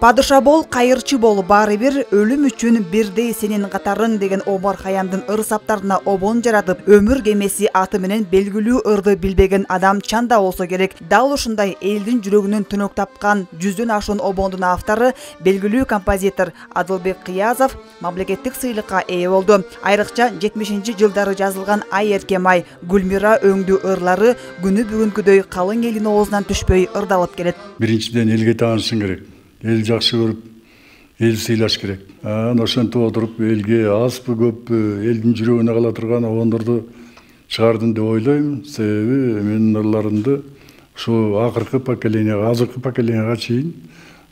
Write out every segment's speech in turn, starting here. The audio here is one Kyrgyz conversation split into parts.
Падыша бол, кайырчы бол, бары бир өлүм үчүн бирдей сенин катарың деген Омар Хаямдын ыр саптарына обон жаратып, өмүр кемеси аты менен белгилүү ырды билбеген адам чанда болсо керек. Дал ушундай элдин жүрөгүнөн түнөк тапкан 100дөн ашуун обондун автору белгилүү композитор Адылбек Кыязов мамлекеттик сыйлыкка ээ болду. Айрыкча 70-жылдары жазылган Ай эркем ай, Гүлмира өңдүү ырлары күнү бүгүнкүдөй калың элдин оозунан түшпөй ырдалып келет. Биринчиден элге таанышың керек. Эл жакшы көрүп, эл сыйлаш керек. Ошентип отуруп элге азбы көппү элдин жүрөгүнө кала турган обондорду чыгардым деп ойлойм. Себеби менин ырларымды ушу акыркы поколенияга, азыркы поколенияга чейин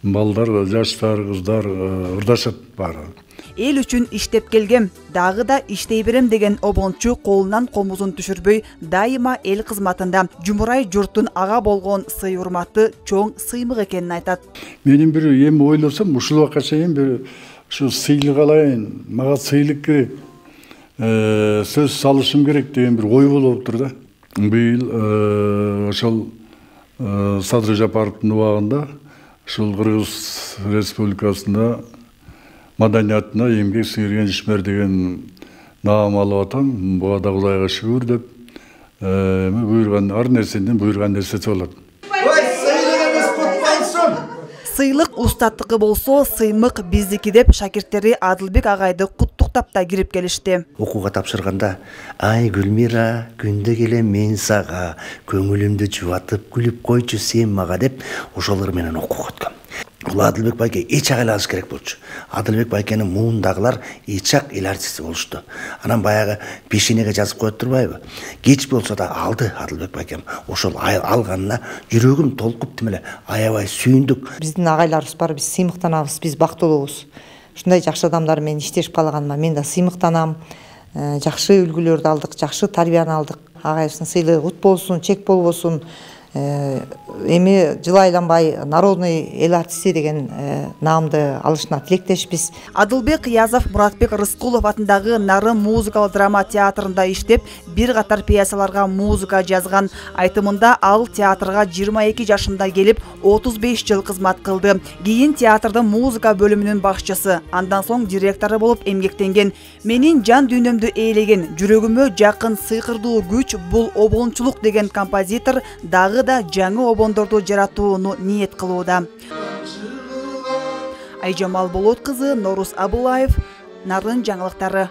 балдар, жаштар, кыздар ырдашат баары. Эл үчүн иштеп келгем, дагы да иштей берем деген обончу колунан комузун түшүрбөй, дайыма эл кызматында жумурай журттун ага болгон сый урматы чоң сыймык экенин айтат. Менин бир эми ойлосом, ушул убакка чейин бир ушу сыйлык алайын, мага сыйлык керек, сөз салышым керек деген бир ой болуп тур да. Быйыл ошол Садыр Жапаровдун убагында ушул Кыргыз Республикасында маданиятына эмгек сіңірген ишмер деген наам алып атам. Буга да Кудайга шүгүр деп, буйрган ар нерседен буйрган нерсеси болот. Сыйлык устаттыкы болсо, сыймык биздики деп шакирттери Адылбек агайды куттуктап да кирип келишти. Окууга тапшырганда, ай Гүлмира, күндө келем мен сага, көңүлүмдү жубатып күлүп койчу сен мага деп ошолор менен окууга өткөм. Бул Адылбек байке эч айлаш керек болчу. Адылбек байкенин муындагылар эчак эл артисти болушту. Анан баягы пешенеге жазып коет турбайбы? Кеч болсо да алды Адылбек байкем. Ошол алганына жүрөгүм толкуп тимеле аябай сүйүндүк. Биздин агайларыбыз бар, биз сыймыктанабыз, биз бактылуубуз. Ушундай жакшы адамдар менен иштешип калганыма мен да сыймыктанам. Жакшы үлгүлөрдү алдык, жакшы тарбияны алдык. Агайыбыздын сыйлыгы кут болсун, чек болбосун. Эми жылы айланбай народный эл артисти деген наамды алышына тилектешпиз. Адылбек Кыязов Муратбек Рыскулов атындагы Нарын музыкалык драма театрында иштеп, бир катар пьесаларга музыка жазган. Айтымында ал театрга 22 жашында келип, 35 жыл кызмат кылды. Кийин театрдын музыка бөлүмүнүн башчысы, андан соң директору болуп эмгектенген. Менин жан дүйнөмдү ээлеген, жүрөгүмө жакын сыйкырдуу күч бул обончулук деген композитор дагы да жаңы обондорду жаратууну ниет кылууда. Айжамал Болот кызы, Норус Абылаев, Нарын жаңылыктары.